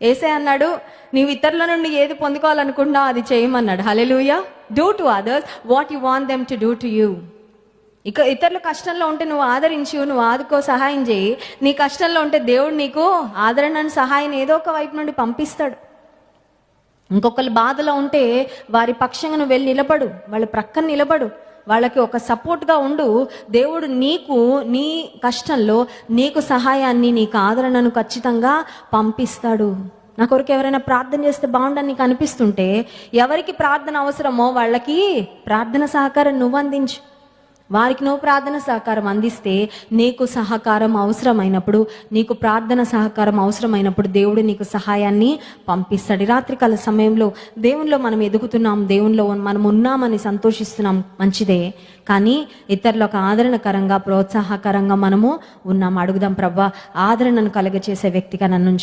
యేసయ్య అన్నాడు, నీవు ఇతరుల నుండి ఏది పొందుకోవాలనుకుంటున్నావు అది చేయమన్నాడు. Hallelujah. Do to others what you want them to do to you. ఇక ఇతరుల కష్టంలో ఉంటే నువ్వు ఆదరించు, నువ్వు ఆదుకో, సహాయం చేయి. నీ కష్టంలో ఉంటే దేవుడు నీకు ఆదరణ, సహాయం ఏదో ఒక వైపు నుండి పంపిస్తాడు. ఇంకొకరు బాధలో ఉంటే వారి పక్షంగా నువ్వు వెళ్ళి నిలబడు, వాళ్ళ ప్రక్కన నిలబడు, వాళ్ళకి ఒక సపోర్ట్గా ఉండు. దేవుడు నీకు నీ కష్టంలో నీకు సహాయాన్ని, నీకు ఆదరణను ఖచ్చితంగా పంపిస్తాడు. నా కొరకు ఎవరైనా ప్రార్థన చేస్తే బాగుండని నీకు అనిపిస్తుంటే, ఎవరికి ప్రార్థన అవసరమో వాళ్ళకి ప్రార్థన సహకారం నువ్వు అందించు. వారికి నువ్వు ప్రార్థన సహకారం అందిస్తే, నీకు సహకారం అవసరమైనప్పుడు, నీకు ప్రార్థన సహకారం అవసరమైనప్పుడు దేవుడు నీకు సహాయాన్ని పంపిస్తాడు. రాత్రికాల సమయంలో దేవునిలో మనం ఎదుగుతున్నాం, దేవునిలో మనం ఉన్నామని సంతోషిస్తున్నాం, మంచిదే. కానీ ఇతరులకు ఆదరణకరంగా, ప్రోత్సాహకరంగా మనము ఉన్నాం. అడుగుదాం, ప్రభువా ఆదరణను కలుగచేసే వ్యక్తిగా నన్ను